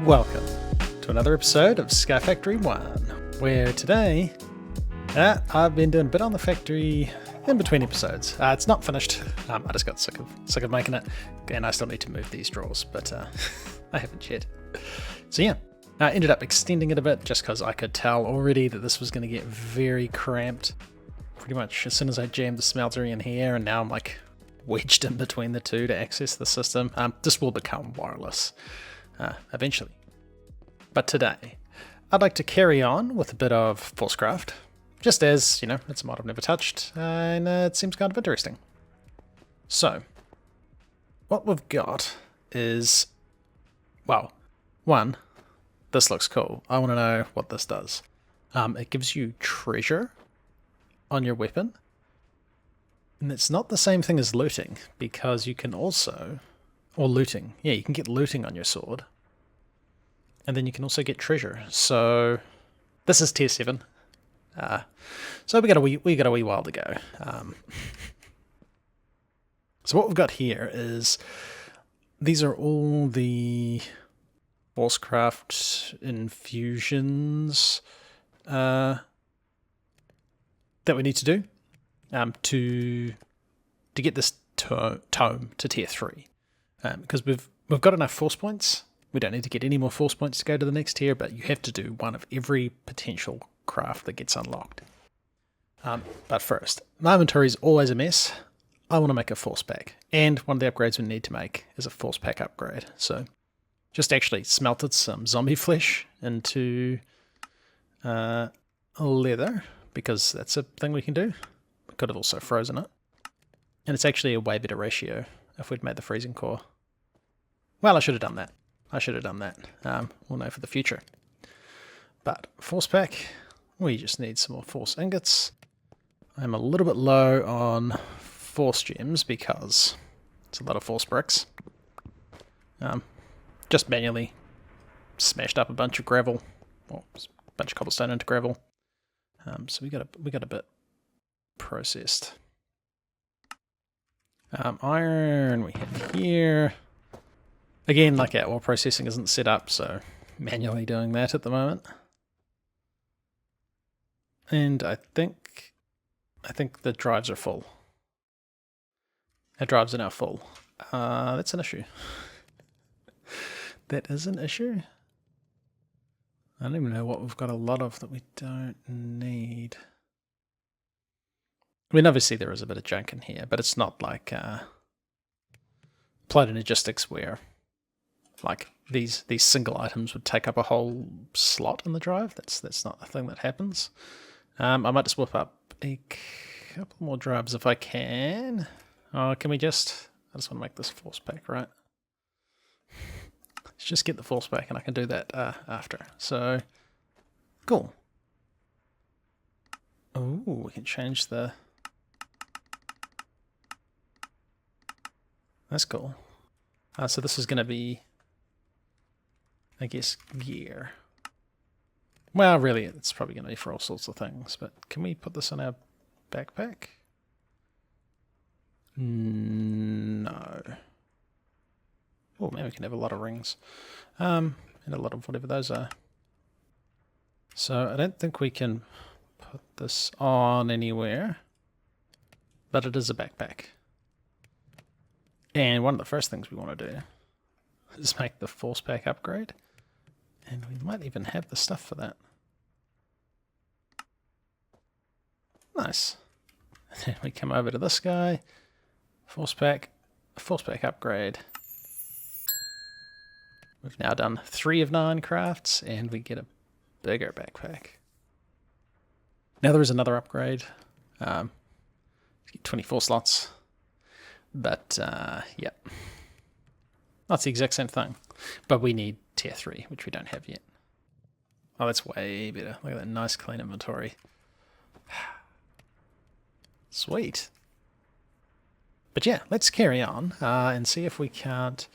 Welcome to another episode of Sky Factory 1, where today I've been doing a bit on the factory in between episodes. It's not finished. I just got sick of making it, and I still need to move these drawers, but I haven't yet. So yeah, I ended up extending it a bit just because I could tell already that this was going to get very cramped pretty much as soon as I jammed the smeltery in here, and now I'm like wedged in between the two to access the system. This will become wireless eventually. But today, I'd like to carry on with a bit of Forcecraft, just as, you know, it's a mod I've never touched, and it seems kind of interesting. So, what we've got is, well, one, this looks cool. I want to know what this does. It gives you treasure on your weapon, and it's not the same thing as looting, because you can also, or looting, yeah, you can get looting on your sword. And then you can also get treasure. So this is tier 7. So we got a wee while to go. So what we've got here is these are all the Forcecraft infusions that we need to do to get this tome to tier 3. Because we've got enough force points. We don't need to get any more force points to go to the next tier, but you have to do one of every potential craft that gets unlocked. But first, my inventory is always a mess. I want to make a force pack, and one of the upgrades we need to make is a force pack upgrade. So, just actually smelted some zombie flesh into leather, because that's a thing we can do. We could have also frozen it. And it's actually a way better ratio if we'd made the freezing core. Well, I should have done that. We'll know for the future. But force pack, we just need some more force ingots. I'm a little bit low on force gems because it's a lot of force bricks. Just manually smashed up a bunch of gravel, or a bunch of cobblestone into gravel. So we got a bit processed. Iron we have here. Again, like our ore processing isn't set up, so manually doing that at the moment. And I think the drives are full. Our drives are now full. That's an issue. That is an issue. I don't even know what we've got a lot of that we don't need. I mean, obviously there is a bit of junk in here, but it's not like applied logistics where like these single items would take up a whole slot in the drive. That's not a thing that happens. I might just whip up a couple more drives if I can. Oh, can we just... I just want to make this force pack, right? Let's just get the force pack and I can do that after. So, cool. Oh, we can change the... That's cool. So this is going to be, I guess, gear. Well, really, it's probably going to be for all sorts of things, but can we put this in our backpack? No. Oh, man, we can have a lot of rings. And a lot of whatever those are. So I don't think we can put this on anywhere, but it is a backpack. And one of the first things we want to do is make the force pack upgrade. And we might even have the stuff for that. Nice. And then we come over to this guy. Force pack upgrade. We've now done 3 of 9 crafts, and we get a bigger backpack. Now there is another upgrade. You get 24 slots. But, yeah. That's the exact same thing. But we need tier 3, which we don't have yet. Oh, that's way better. Look at that nice clean inventory. Sweet. But yeah, let's carry on and see if we can't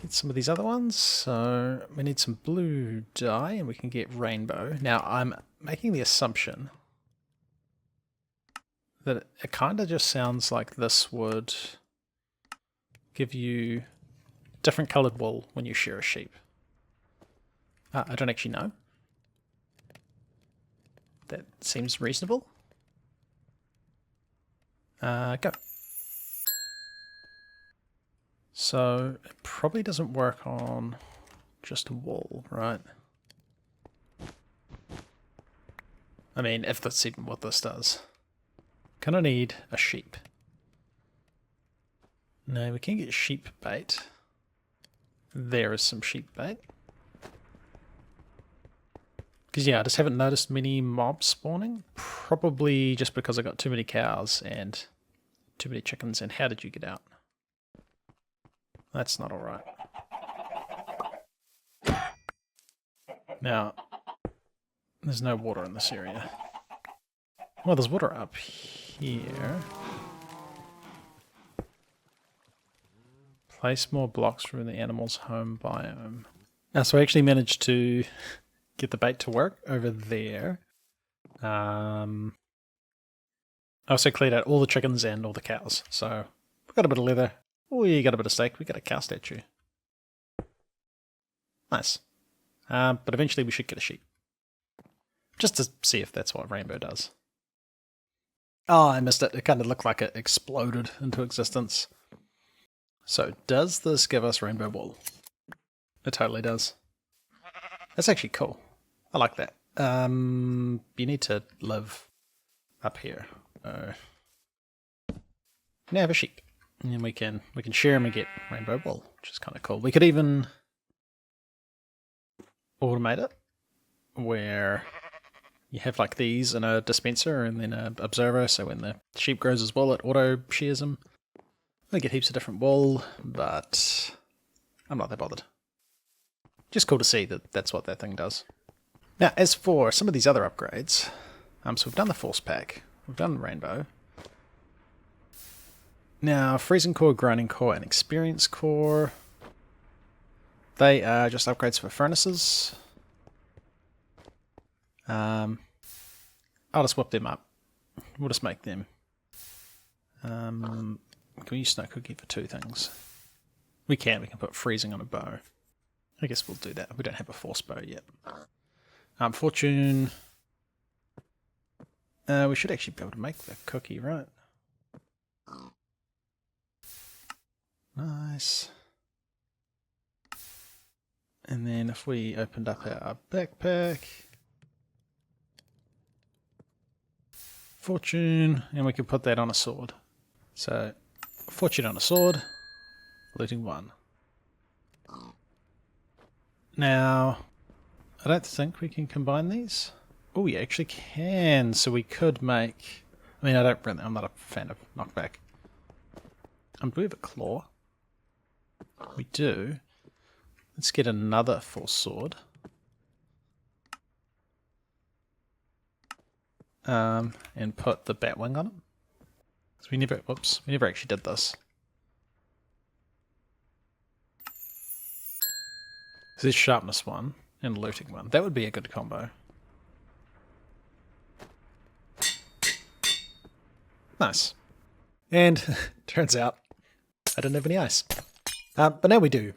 get some of these other ones. So we need some blue dye and we can get rainbow. Now I'm making the assumption that it kind of just sounds like this would give you different coloured wool when you shear a sheep. I don't actually know. That seems reasonable. Go. So it probably doesn't work on just a wall, right? I mean, if that's even what this does. Kind of need a sheep. No, we can get sheep bait. There is some sheep bait. Because yeah, I just haven't noticed many mobs spawning. Probably just because I got too many cows and too many chickens. And how did you get out? That's not alright. Now, there's no water in this area. Well, there's water up here. Place more blocks from the animal's home biome. So I actually managed to get the bait to work over there. I also cleared out all the chickens and all the cows. So we've got a bit of leather. We got a bit of steak. We got a cow statue. Nice. But eventually we should get a sheep. Just to see if that's what rainbow does. Oh, I missed it. It kind of looked like it exploded into existence. So does this give us rainbow wool? It totally does. That's actually cool. I like that. You need to live up here. Now have a sheep. And we can share them and get rainbow wool, which is kind of cool. We could even automate it where you have like these in a dispenser and then an observer, so when the sheep grows as well, it auto shears them. We get heaps of different wool, but I'm not that bothered. Just cool to see that that's what that thing does. Now, as for some of these other upgrades, so we've done the force pack, we've done the rainbow. Now, freezing core, grinding core, and experience core, they are just upgrades for furnaces. I'll just whip them up. We'll just make them. Can we use snow cookie for two things? We can put freezing on a bow. I guess we'll do that. We don't have a force bow yet. Fortune. We should actually be able to make the cookie, right? Nice. And then if we opened up our backpack, fortune, and we can put that on a sword. So, fortune on a sword, looting 1. Now, I don't think we can combine these. Oh, we actually can, so we could make... I mean, I'm not a fan of knockback. Do we have a claw? We do. Let's get another force sword. And put the bat wing on it. So we never actually did this. So there's sharpness 1 and looting 1. That would be a good combo. Nice. And turns out I didn't have any ice. But now we do.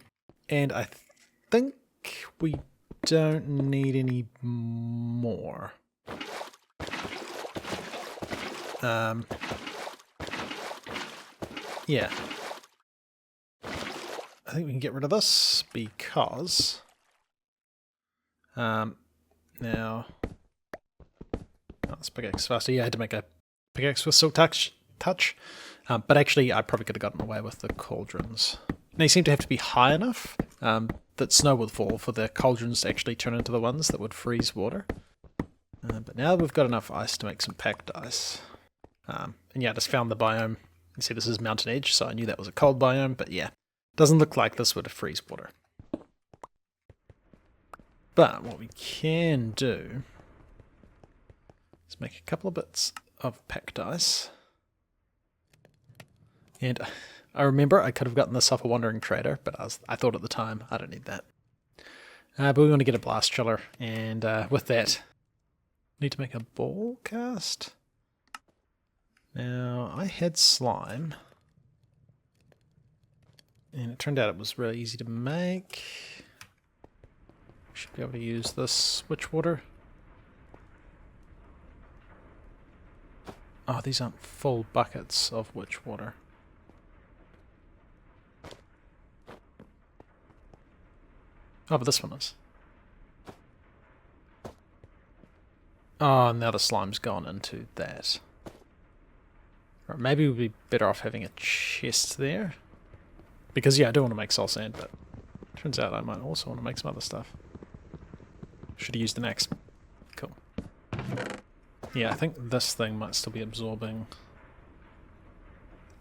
And I think we don't need any more. Yeah. I think we can get rid of this because now this pickaxe faster. Yeah, I had to make a pickaxe with silk touch. But actually I probably could have gotten away with the cauldrons. They seem to have to be high enough that snow would fall for the cauldrons to actually turn into the ones that would freeze water. But now we've got enough ice to make some packed ice. And yeah, I just found the biome. You see this is Mountain Edge, so I knew that was a cold biome, but yeah, doesn't look like this would freeze water. But what we can do is make a couple of bits of packed ice. And I remember I could have gotten this off a Wandering Trader, but I thought at the time, I don't need that. But we want to get a blast chiller, and with that, need to make a ball cast. Now, I had slime, and it turned out it was really easy to make. Should be able to use this witch water. Oh, these aren't full buckets of witch water. Oh, but this one is. Oh, now the slime's gone into that. Right, maybe we'd be better off having a chest there. Because, yeah, I do want to make soul sand, but turns out I might also want to make some other stuff. Should have used an axe. Cool. Yeah, I think this thing might still be absorbing.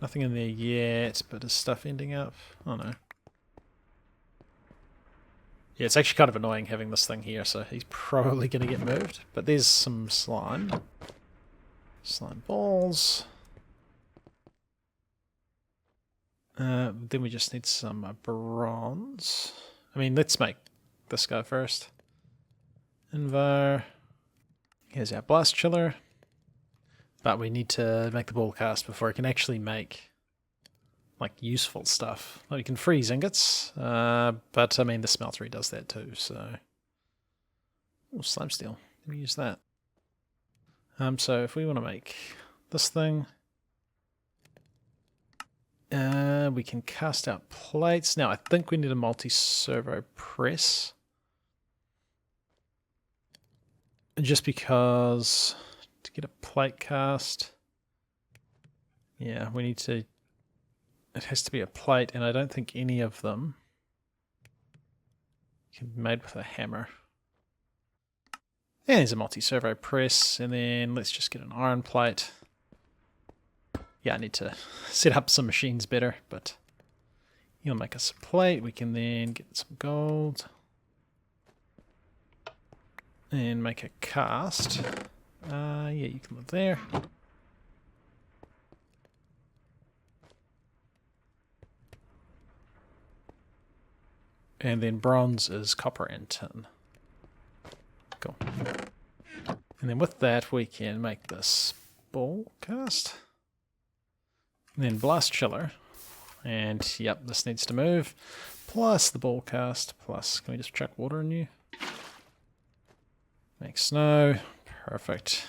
Nothing in there yet, but is stuff ending up? Oh no. Yeah, it's actually kind of annoying having this thing here, so he's probably going to get moved. But there's some slime. Slime balls. Then we just need some bronze. I mean, let's make this guy first. Invar. Here's our blast chiller. But we need to make the ball cast before it can actually make like useful stuff. Like we can freeze ingots, but I mean the smeltery does that too, so. Oh, slime steel. Let me use that. So if we want to make this thing, we can cast out plates. Now I think we need a multi-servo press. Just because to get a plate cast, yeah, we need to, it has to be a plate, and I don't think any of them can be made with a hammer. And there's a multi-servo press, and then let's just get an iron plate. Yeah, I need to set up some machines better, but he'll make us a plate. We can then get some gold and make a cast. Yeah, you can live there. And then bronze is copper and tin. Cool. And then with that we can make this ball cast. And then blast chiller. And yep, this needs to move. Plus the ball cast. Plus, can we just chuck water in you? Make snow. Perfect.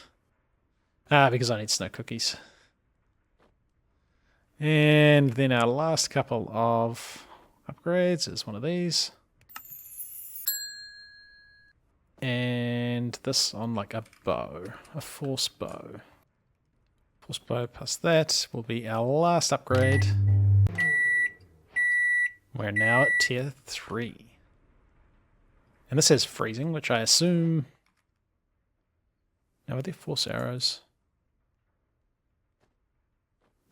Because I need snow cookies. And then our last couple of upgrades is one of these. And this on like a bow. A force bow. Force bow plus that will be our last upgrade. We're now at tier 3. And this says freezing, which I assume... Now, are there force arrows?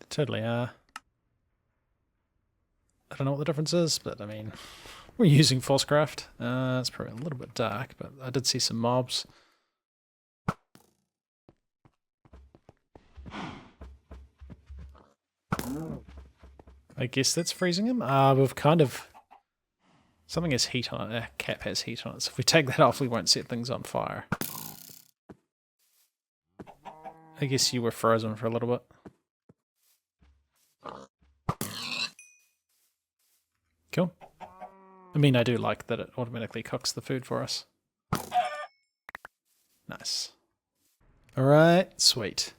They totally are. I don't know what the difference is, but I mean, we're using Forcecraft. It's probably a little bit dark, but I did see some mobs. I guess that's freezing him. We've kind of... Something has heat on it. Our cap has heat on it, so if we take that off, we won't set things on fire. I guess you were frozen for a little bit. Cool. I mean, I do like that it automatically cooks the food for us. Nice. Alright, sweet.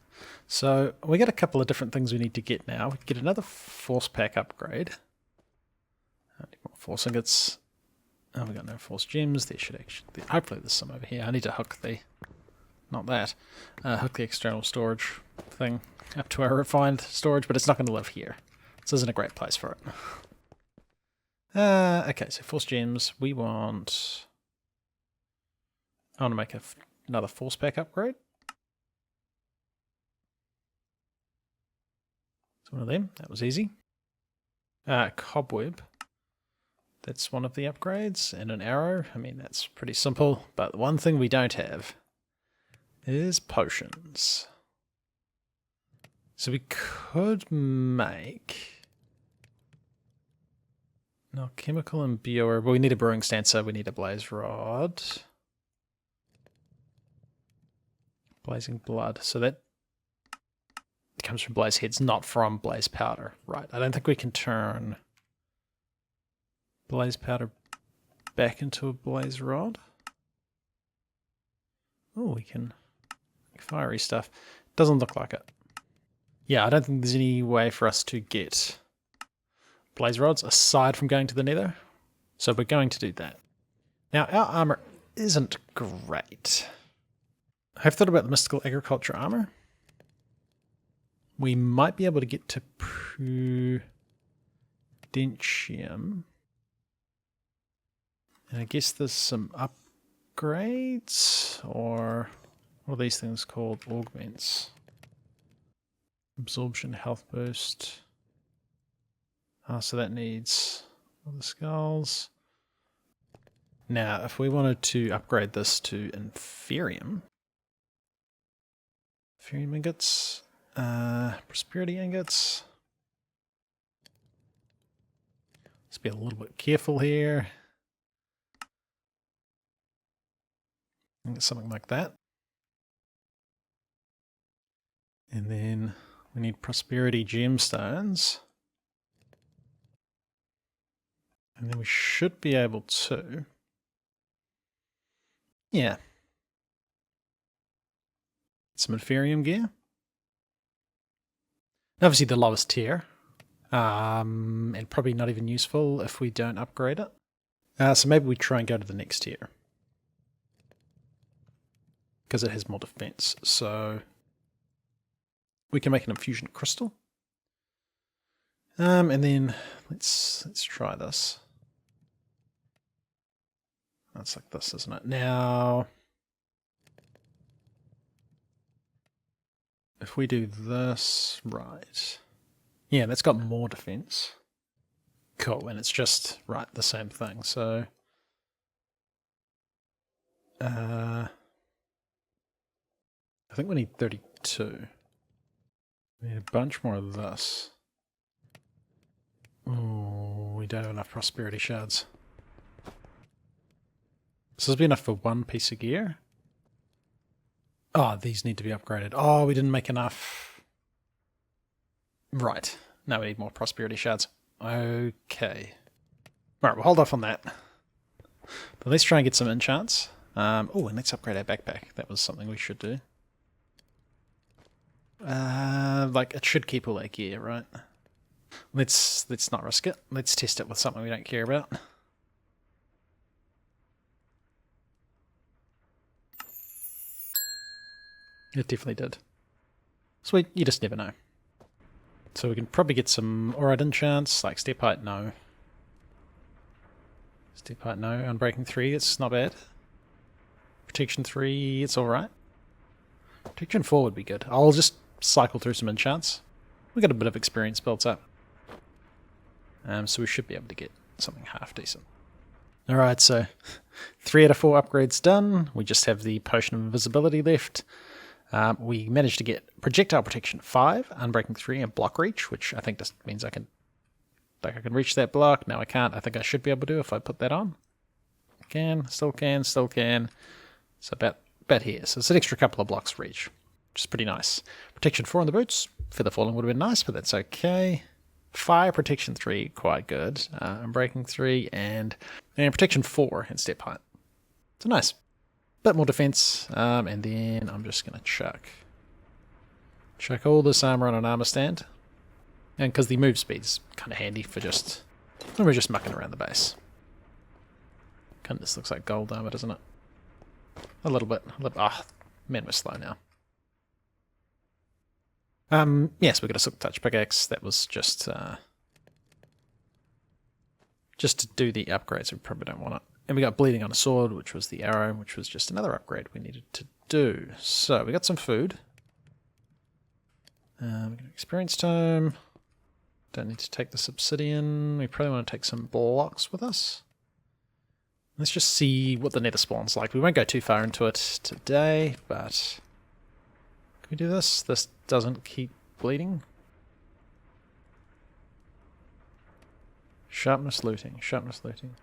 So, we got a couple of different things we need to get now. We get another force pack upgrade. More force ingots. Oh, we got no force gems. There should actually... Hopefully there's some over here. I need to hook the... Not that. Hook the external storage thing up to our refined storage, but it's not going to live here. This isn't a great place for it. Okay, so force gems. We want... I want to make another force pack upgrade. It's one of them. That was easy. Cobweb. That's one of the upgrades. And an arrow. I mean, that's pretty simple. But the one thing we don't have is potions. So we could make... No, chemical and bio... Well, we need a brewing stand, so we need a blaze rod. Blazing blood. So that comes from blaze heads, not from blaze powder. Right, I don't think we can turn blaze powder back into a blaze rod. Oh, we can fiery stuff. Doesn't look like it. Yeah, I don't think there's any way for us to get blaze rods aside from going to the Nether. So we're going to do that. Now, our armor isn't great. I've thought about the mystical agriculture armor. We might be able to get to Prudentium. And I guess there's some upgrades, or what are these things called? Augments. Absorption, health boost. So that needs all the skulls. Now, if we wanted to upgrade this to Inferium ingots, Prosperity ingots. Let's be a little bit careful here. I think it's something like that. And then we need Prosperity gemstones. And then we should be able to, yeah, some Inferium gear. Obviously the lowest tier, and probably not even useful if we don't upgrade it. So maybe we try and go to the next tier, because it has more defense. So we can make an infusion crystal. And then let's try this. That's like this, isn't it? Now, if we do this, right. Yeah, that's got more defense. Cool, and it's just, right, the same thing. So, I think we need 32. We need a bunch more of this. Oh, we don't have enough prosperity shards. So this will be enough for one piece of gear. Oh, these need to be upgraded. Oh, we didn't make enough. Right. Now we need more prosperity shards. Okay. Alright, we'll hold off on that. But let's try and get some enchants. Oh, and let's upgrade our backpack. That was something we should do. Like, it should keep all that gear, right? Let's not risk it. Let's test it with something we don't care about. It definitely did. Sweet, you just never know. So we can probably get some alright enchants, like step height, no. Step height, no. Unbreaking 3, it's not bad. Protection 3, it's alright. Protection 4 would be good. I'll just cycle through some enchants. We got a bit of experience built up. So we should be able to get something half decent. Alright, so 3 out of 4 upgrades done. We just have the Potion of Invisibility left. We managed to get Projectile Protection 5, Unbreaking 3, and Block Reach, which I think just means I can reach that block. Now I can't. I think I should be able to if I put that on. Can, still can, still can. So about here. So it's an extra couple of blocks reach, which is pretty nice. Protection 4 on the boots. Feather Falling would have been nice, but that's okay. Fire Protection 3, quite good. Unbreaking 3, and Protection 4 in step height. So nice. Bit more defense, and then I'm just going to chuck all this armor on an armor stand. And because the move speed's kind of handy for just, when we're just mucking around the base. Kind of just looks like gold armor, doesn't it? A little bit. Man, we're slow now. Yes, we got a Silk Touch pickaxe. That was just to do the upgrades. We probably don't want it. And we got Bleeding on a Sword, which was the arrow, which was just another upgrade we needed to do. So we got some food. We got an Experience Tome. Don't need to take this obsidian. We probably want to take some blocks with us. Let's just see what the Nether spawn's like. We won't go too far into it today, but can we do this? This doesn't keep bleeding. Sharpness looting. Sharpness looting.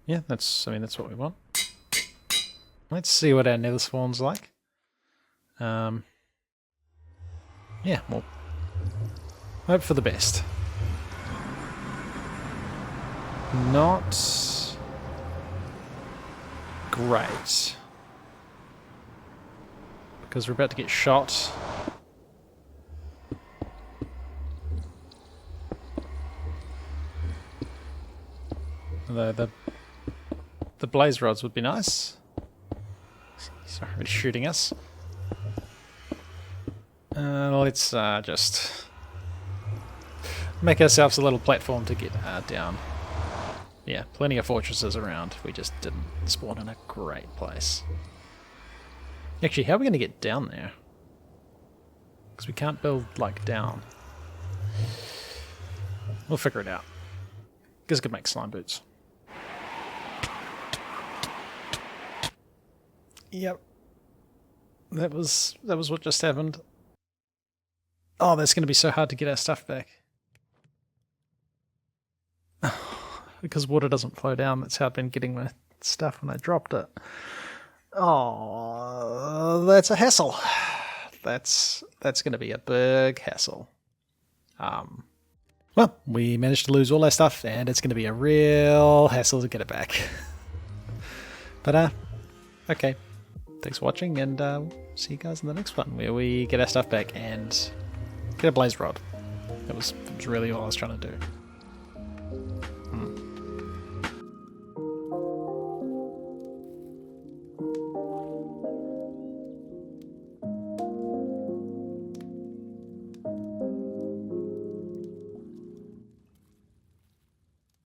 Yeah, that's what we want. Let's see what our Nether spawn's like. Yeah, well, hope for the best. not great. Because we're about to get shot. Although the blaze rods would be nice. Sorry, he's shooting us. Let's just make ourselves a little platform to get down. Yeah, plenty of fortresses around. We just didn't spawn in a great place. Actually, how are we going to get down there? Because we can't build, like, down. We'll figure it out. Guess I could make slime boots. Yep. That was what just happened. Oh, that's going to be so hard to get our stuff back. Because water doesn't flow down. That's how I've been getting my stuff when I dropped it. Oh, that's a hassle. That's going to be a big hassle. Well, we managed to lose all our stuff, and it's going to be a real hassle to get it back. But, okay. Thanks for watching, and see you guys in the next one, where we get our stuff back and get a blaze rod. That was really all I was trying to do.